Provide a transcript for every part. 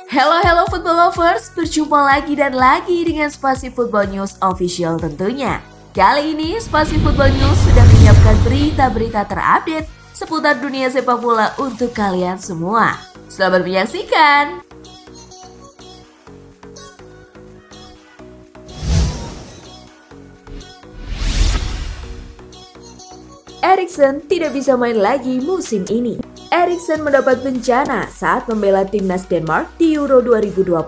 Hello football lovers, berjumpa lagi dan lagi dengan Spasi Football News Official tentunya. Kali ini Spasi Football News sudah menyiapkan berita-berita terupdate seputar dunia sepak bola untuk kalian semua. Selamat menyaksikan. Eriksen tidak bisa main lagi musim ini. Eriksen mendapat bencana saat membela timnas Denmark di Euro 2020.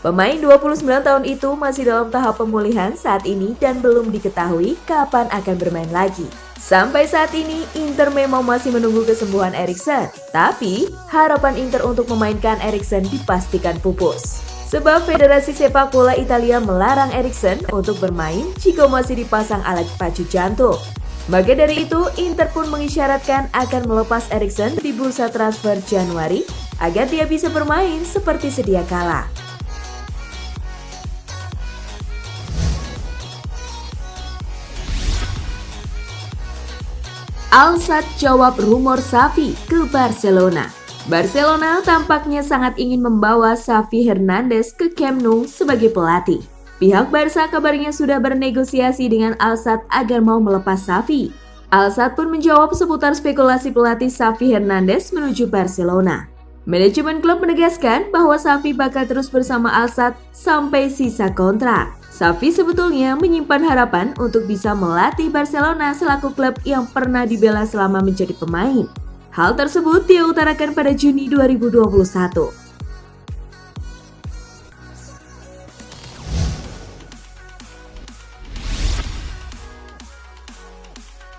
Pemain 29 tahun itu masih dalam tahap pemulihan saat ini dan belum diketahui kapan akan bermain lagi. Sampai saat ini, Inter memang masih menunggu kesembuhan Eriksen, tapi harapan Inter untuk memainkan Eriksen dipastikan pupus. Sebab Federasi Sepak Bola Italia melarang Eriksen untuk bermain jika masih dipasang alat pacu jantung. Maka dari itu, Inter pun mengisyaratkan akan melepas Eriksen di bursa transfer Januari agar dia bisa bermain seperti sedia kala. Al-Sadd jawab rumor Xavi ke Barcelona. Barcelona tampaknya sangat ingin membawa Xavi Hernandez ke Camp Nou sebagai pelatih. Pihak Barca kabarnya sudah bernegosiasi dengan Al-Sadd agar mau melepas Xavi. Al-Sadd pun menjawab seputar spekulasi pelatih Xavi Hernandez menuju Barcelona. Manajemen klub menegaskan bahwa Xavi bakal terus bersama Al-Sadd sampai sisa kontrak. Xavi sebetulnya menyimpan harapan untuk bisa melatih Barcelona selaku klub yang pernah dibela selama menjadi pemain. Hal tersebut dia utarakan pada Juni 2021.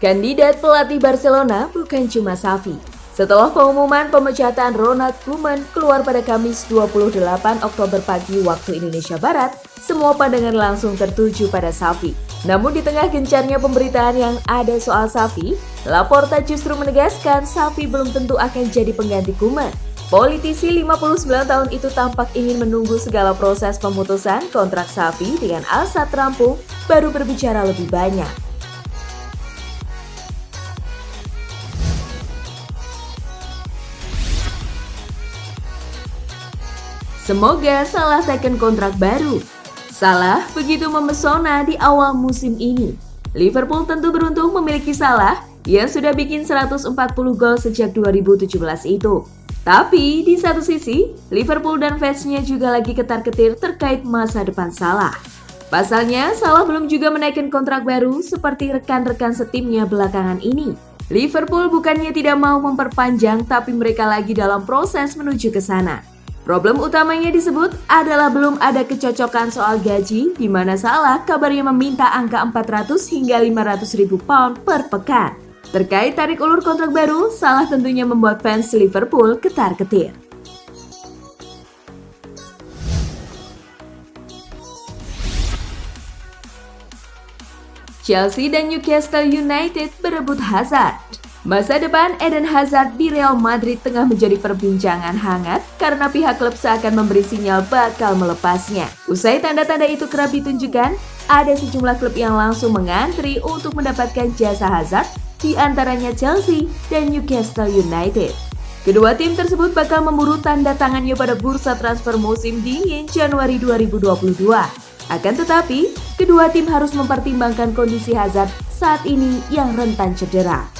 Kandidat pelatih Barcelona bukan cuma Xavi. Setelah pengumuman pemecatan Ronald Koeman keluar pada Kamis 28 Oktober pagi waktu Indonesia Barat, semua pandangan langsung tertuju pada Xavi. Namun di tengah gencarnya pemberitaan yang ada soal Xavi, Laporta justru menegaskan Xavi belum tentu akan jadi pengganti Koeman. Politisi 59 tahun itu tampak ingin menunggu segala proses pemutusan kontrak Xavi dengan Al-Sadd rampung, baru berbicara lebih banyak. Semoga Salah teken kontrak baru. Salah begitu memesona di awal musim ini. Liverpool tentu beruntung memiliki Salah yang sudah bikin 140 gol sejak 2017 itu. Tapi di satu sisi, Liverpool dan fansnya juga lagi ketar-ketir terkait masa depan Salah. Pasalnya, Salah belum juga menaikkan kontrak baru seperti rekan-rekan setimnya belakangan ini. Liverpool bukannya tidak mau memperpanjang, tapi mereka lagi dalam proses menuju ke sana. Problem utamanya disebut adalah belum ada kecocokan soal gaji, di mana Salah kabarnya meminta angka 400 hingga 500 ribu pound per pekan. Terkait tarik ulur kontrak baru, Salah tentunya membuat fans Liverpool ketar-ketir. Chelsea dan Newcastle United berebut Hazard. Masa depan Eden Hazard di Real Madrid tengah menjadi perbincangan hangat karena pihak klub seakan memberi sinyal bakal melepasnya. Usai tanda-tanda itu kerap ditunjukkan, ada sejumlah klub yang langsung mengantri untuk mendapatkan jasa Hazard, di antaranya Chelsea dan Newcastle United. Kedua tim tersebut bakal memburu tanda tangannya pada bursa transfer musim dingin Januari 2022. Akan tetapi, kedua tim harus mempertimbangkan kondisi Hazard saat ini yang rentan cedera.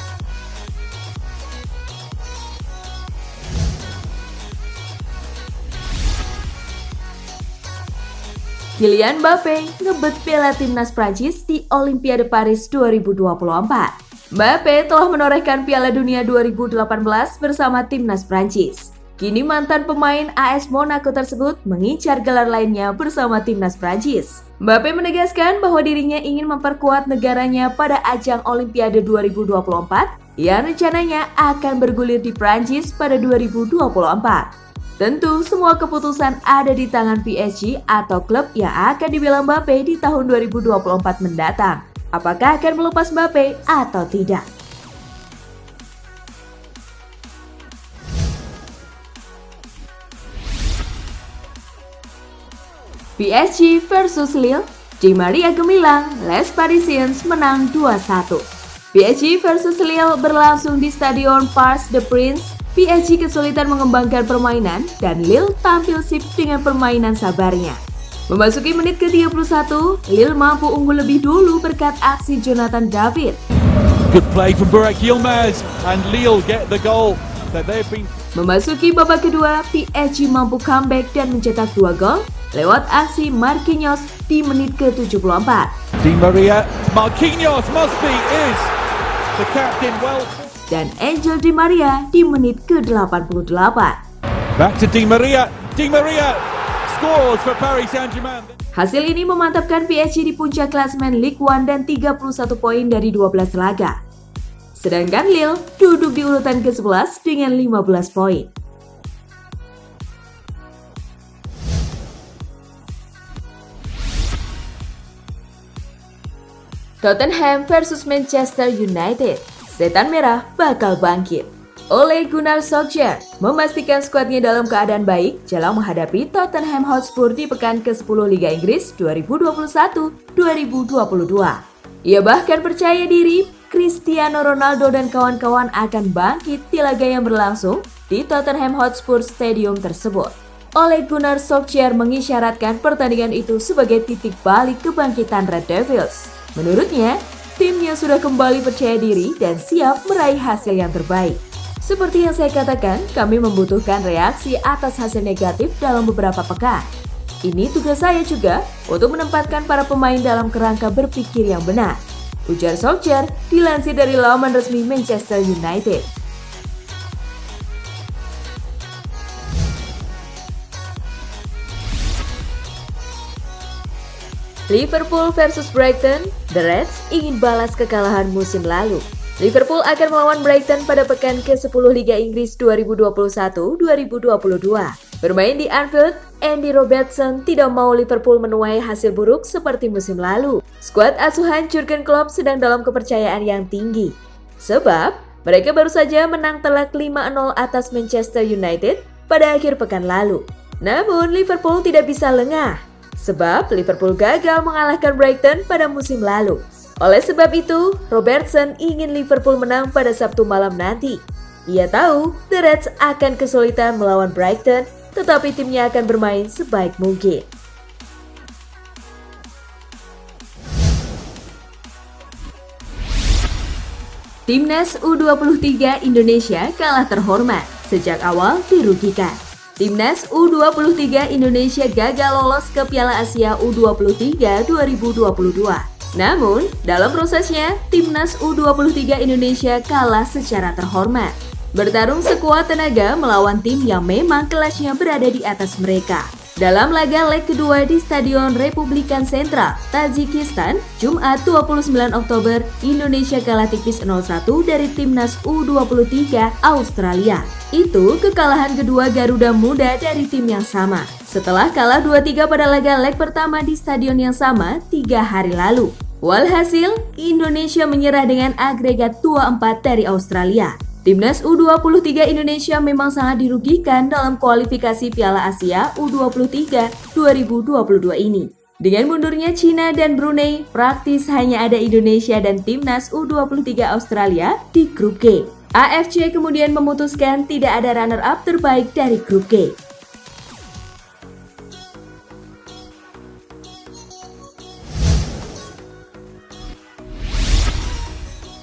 Kylian Mbappe ngebet bela timnas Prancis di Olimpiade Paris 2024. Mbappe telah menorehkan Piala Dunia 2018 bersama timnas Prancis. Kini mantan pemain AS Monaco tersebut mengincar gelar lainnya bersama timnas Prancis. Mbappe menegaskan bahwa dirinya ingin memperkuat negaranya pada ajang Olimpiade 2024 yang rencananya akan bergulir di Prancis pada 2024. Tentu semua keputusan ada di tangan PSG atau klub yang akan dibela Mbappe di tahun 2024 mendatang. Apakah akan melepas Mbappe atau tidak? PSG versus Lille, Di Maria gemilang, Les Parisiens menang 2-1. PSG versus Lille berlangsung di Stadion Parc des Princes PSG kesulitan mengembangkan permainan dan Lille tampil sip dengan permainan sabarnya. Memasuki menit ke-31, Lille mampu unggul lebih dulu berkat aksi Jonathan David. Good play from Burak Yilmaz and Lille get the goal that they've been. Memasuki babak kedua, PSG mampu comeback dan mencetak 2 gol lewat aksi Marquinhos di menit ke-74. Di Maria, Marquinhos must be is the captain well. Dan Angel Di Maria di menit ke-88. Back to Di Maria scores for Paris Saint-Germain. Hasil ini memantapkan PSG di puncak klasemen Ligue 1 dan 31 poin dari 12 laga. Sedangkan Lille duduk di urutan ke-11 dengan 15 poin. Tottenham versus Manchester United. Setan Merah bakal bangkit. Ole Gunnar Solskjaer memastikan skuadnya dalam keadaan baik jelang menghadapi Tottenham Hotspur di pekan ke-10 Liga Inggris 2021-2022. Ia bahkan percaya diri Cristiano Ronaldo dan kawan-kawan akan bangkit di laga yang berlangsung di Tottenham Hotspur Stadium tersebut. Ole Gunnar Solskjaer mengisyaratkan pertandingan itu sebagai titik balik kebangkitan Red Devils. Menurutnya, timnya sudah kembali percaya diri dan siap meraih hasil yang terbaik. Seperti yang saya katakan, kami membutuhkan reaksi atas hasil negatif dalam beberapa pekan. Ini tugas saya juga untuk menempatkan para pemain dalam kerangka berpikir yang benar, ujar Solskjaer dilansir dari laman resmi Manchester United. Liverpool versus Brighton, The Reds ingin balas kekalahan musim lalu. Liverpool akan melawan Brighton pada pekan ke-10 Liga Inggris 2021-2022. Bermain di Anfield, Andy Robertson tidak mau Liverpool menuai hasil buruk seperti musim lalu. Skuad asuhan Jurgen Klopp sedang dalam kepercayaan yang tinggi. Sebab, mereka baru saja menang telak 5-0 atas Manchester United pada akhir pekan lalu. Namun, Liverpool tidak bisa lengah. Sebab Liverpool gagal mengalahkan Brighton pada musim lalu. Oleh sebab itu, Robertson ingin Liverpool menang pada Sabtu malam nanti. Ia tahu The Reds akan kesulitan melawan Brighton, tetapi timnya akan bermain sebaik mungkin. Timnas U23 Indonesia kalah terhormat, sejak awal dirugikan. Timnas U23 Indonesia gagal lolos ke Piala Asia U23 2022. Namun, dalam prosesnya, Timnas U23 Indonesia kalah secara terhormat. Bertarung sekuat tenaga melawan tim yang memang kelasnya berada di atas mereka. Dalam laga leg kedua di Stadion Republikan Sentral, Tajikistan, Jumat 29 Oktober, Indonesia kalah tipis 0-1 dari Timnas U23 Australia. Itu kekalahan kedua Garuda Muda dari tim yang sama, setelah kalah 2-3 pada laga leg pertama di stadion yang sama 3 hari lalu. Walhasil, Indonesia menyerah dengan agregat 2-4 dari Australia. Timnas U23 Indonesia memang sangat dirugikan dalam kualifikasi Piala Asia U23 2022 ini. Dengan mundurnya Cina dan Brunei, praktis hanya ada Indonesia dan Timnas U23 Australia di grup G. AFC kemudian memutuskan tidak ada runner-up terbaik dari grup G.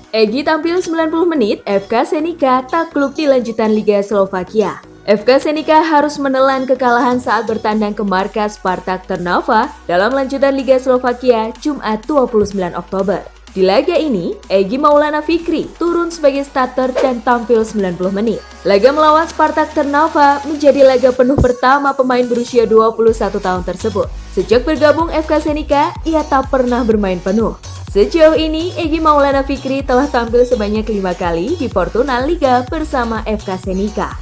Egy tampil 90 menit, FK Senica takluk di lanjutan Liga Slovakia. FK Senica harus menelan kekalahan saat bertandang ke markas Spartak Trnava dalam lanjutan Liga Slovakia Jumat 29 Oktober. Di laga ini, Egy Maulana Fikri turun sebagai starter dan tampil 90 menit. Laga melawan Spartak Trnava menjadi laga penuh pertama pemain berusia 21 tahun tersebut. Sejak bergabung FK Senica, ia tak pernah bermain penuh. Sejauh ini, Egy Maulana Fikri telah tampil sebanyak 5 kali di Fortuna Liga bersama FK Senica.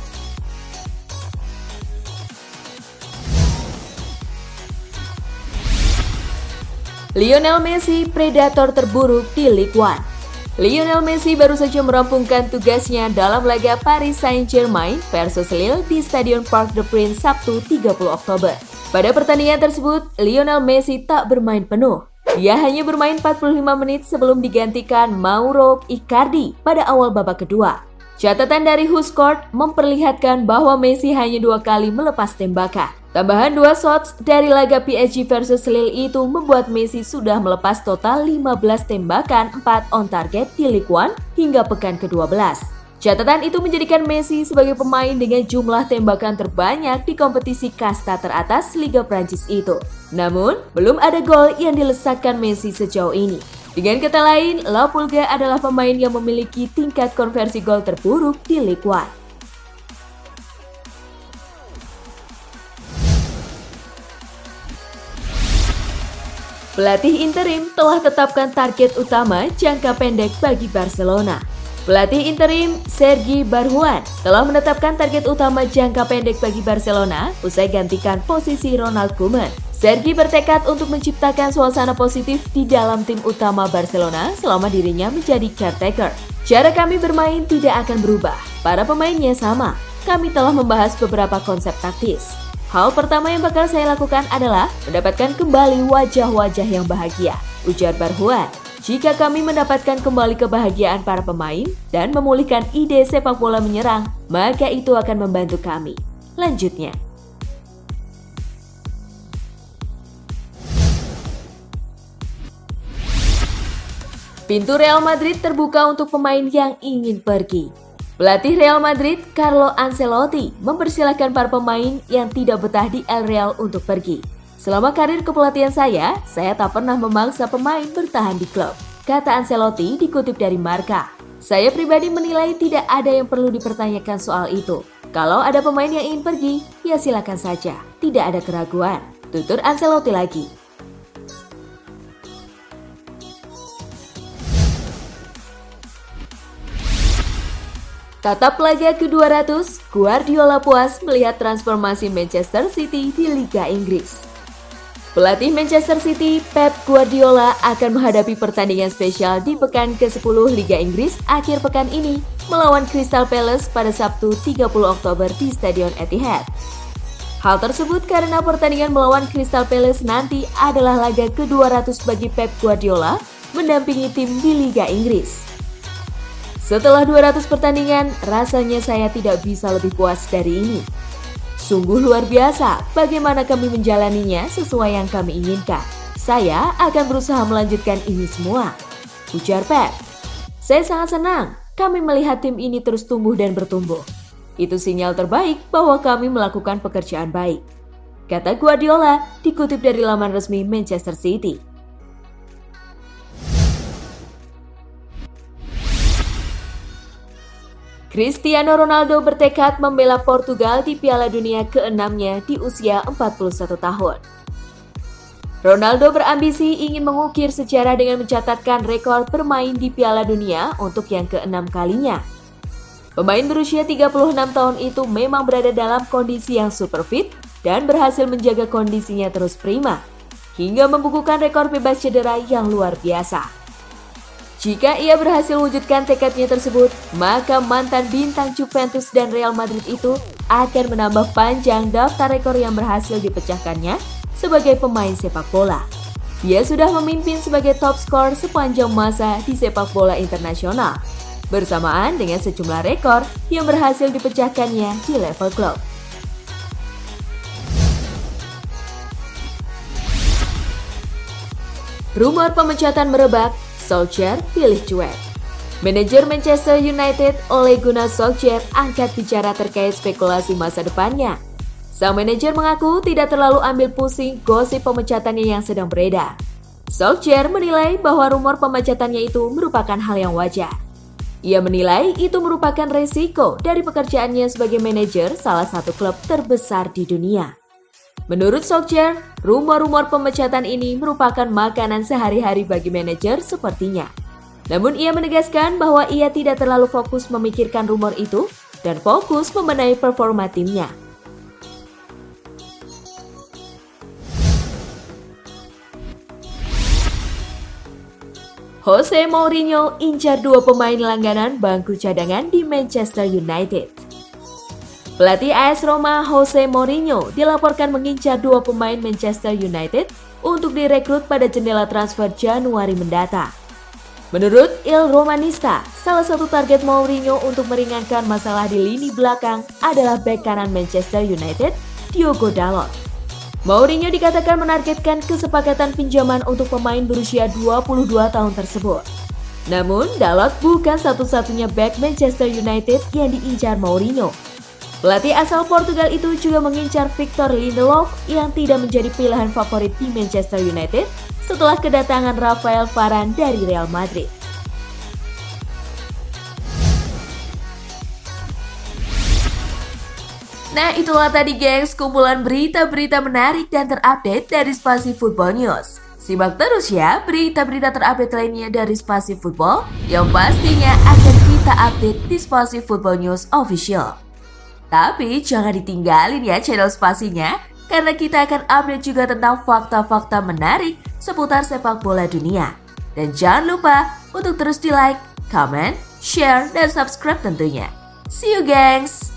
Lionel Messi, predator terburuk di Ligue 1. Lionel Messi baru saja merampungkan tugasnya dalam laga Paris Saint-Germain versus Lille di Stadion Parc des Princes Sabtu 30 Oktober. Pada pertandingan tersebut, Lionel Messi tak bermain penuh. Dia hanya bermain 45 menit sebelum digantikan Mauro Icardi pada awal babak kedua. Catatan dari WhoScored memperlihatkan bahwa Messi hanya 2 kali melepas tembakan. Tambahan 2 shots dari laga PSG versus Lille itu membuat Messi sudah melepas total 15 tembakan 4 on target di Ligue 1 hingga pekan ke-12. Catatan itu menjadikan Messi sebagai pemain dengan jumlah tembakan terbanyak di kompetisi kasta teratas Liga Prancis itu. Namun, belum ada gol yang dilesakkan Messi sejauh ini. Dengan kata lain, La Pulga adalah pemain yang memiliki tingkat konversi gol terburuk di Ligue 1. Pelatih interim telah tetapkan target utama jangka pendek bagi Barcelona. Pelatih interim Sergi Barjuan telah menetapkan target utama jangka pendek bagi Barcelona usai gantikan posisi Ronald Koeman. Sergi bertekad untuk menciptakan suasana positif di dalam tim utama Barcelona selama dirinya menjadi caretaker. Cara kami bermain tidak akan berubah, para pemainnya sama. Kami telah membahas beberapa konsep taktis. Hal pertama yang bakal saya lakukan adalah mendapatkan kembali wajah-wajah yang bahagia, ujar Barjuan. Jika kami mendapatkan kembali kebahagiaan para pemain dan memulihkan ide sepak bola menyerang, maka itu akan membantu kami. Lanjutnya. Pintu Real Madrid terbuka untuk pemain yang ingin pergi. Pelatih Real Madrid, Carlo Ancelotti, mempersilahkan para pemain yang tidak betah di El Real untuk pergi. Selama karir kepelatihan saya tak pernah memaksa pemain bertahan di klub, kata Ancelotti dikutip dari Marca. Saya pribadi menilai tidak ada yang perlu dipertanyakan soal itu. Kalau ada pemain yang ingin pergi, ya silakan saja, tidak ada keraguan, tutur Ancelotti lagi. Tatap laga ke-200, Guardiola puas melihat transformasi Manchester City di Liga Inggris. Pelatih Manchester City, Pep Guardiola, akan menghadapi pertandingan spesial di pekan ke-10 Liga Inggris akhir pekan ini melawan Crystal Palace pada Sabtu 30 Oktober di Stadion Etihad. Hal tersebut karena pertandingan melawan Crystal Palace nanti adalah laga ke-200 bagi Pep Guardiola mendampingi tim di Liga Inggris. Setelah 200 pertandingan, rasanya saya tidak bisa lebih puas dari ini. Sungguh luar biasa bagaimana kami menjalaninya sesuai yang kami inginkan. Saya akan berusaha melanjutkan ini semua, ujar Pep. Saya sangat senang kami melihat tim ini terus tumbuh dan bertumbuh. Itu sinyal terbaik bahwa kami melakukan pekerjaan baik, kata Guardiola dikutip dari laman resmi Manchester City. Cristiano Ronaldo bertekad membela Portugal di Piala Dunia ke-6-nya di usia 41 tahun. Ronaldo berambisi ingin mengukir sejarah dengan mencatatkan rekor bermain di Piala Dunia untuk yang ke-6 kalinya. Pemain berusia 36 tahun itu memang berada dalam kondisi yang super fit dan berhasil menjaga kondisinya terus prima, hingga membukukan rekor bebas cedera yang luar biasa. Jika ia berhasil wujudkan tekadnya tersebut, maka mantan bintang Juventus dan Real Madrid itu akan menambah panjang daftar rekor yang berhasil dipecahkannya sebagai pemain sepak bola. Dia sudah memimpin sebagai top skor sepanjang masa di sepak bola internasional, bersamaan dengan sejumlah rekor yang berhasil dipecahkannya di level klub. Rumor pemecatan merebak, Solskjaer pilih cuek. Manajer Manchester United Ole Gunnar Solskjaer angkat bicara terkait spekulasi masa depannya. Sang manajer mengaku tidak terlalu ambil pusing gosip pemecatannya yang sedang beredar. Solskjaer menilai bahwa rumor pemecatannya itu merupakan hal yang wajar. Ia menilai itu merupakan resiko dari pekerjaannya sebagai manajer salah satu klub terbesar di dunia. Menurut Solskjaer, rumor-rumor pemecatan ini merupakan makanan sehari-hari bagi manajer sepertinya. Namun ia menegaskan bahwa ia tidak terlalu fokus memikirkan rumor itu dan fokus membenahi performa timnya. Jose Mourinho incar 2 pemain langganan bangku cadangan di Manchester United. Pelatih AS Roma Jose Mourinho dilaporkan mengincar 2 pemain Manchester United untuk direkrut pada jendela transfer Januari mendatang. Menurut Il Romanista, salah satu target Mourinho untuk meringankan masalah di lini belakang adalah bek kanan Manchester United, Diogo Dalot. Mourinho dikatakan menargetkan kesepakatan pinjaman untuk pemain berusia 22 tahun tersebut. Namun, Dalot bukan satu-satunya bek Manchester United yang diincar Mourinho. Pelatih asal Portugal itu juga mengincar Victor Lindelof yang tidak menjadi pilihan favorit di Manchester United setelah kedatangan Rafael Varane dari Real Madrid. Nah, itulah tadi gengs kumpulan berita-berita menarik dan terupdate dari Spasi Football News. Simak terus ya berita-berita terupdate lainnya dari Spasi Football yang pastinya akan kita update di Spasi Football News Official. Tapi jangan ditinggalin ya channel Spasinya, karena kita akan update juga tentang fakta-fakta menarik seputar sepak bola dunia. Dan jangan lupa untuk terus di like, comment, share, dan subscribe tentunya. See you gengs!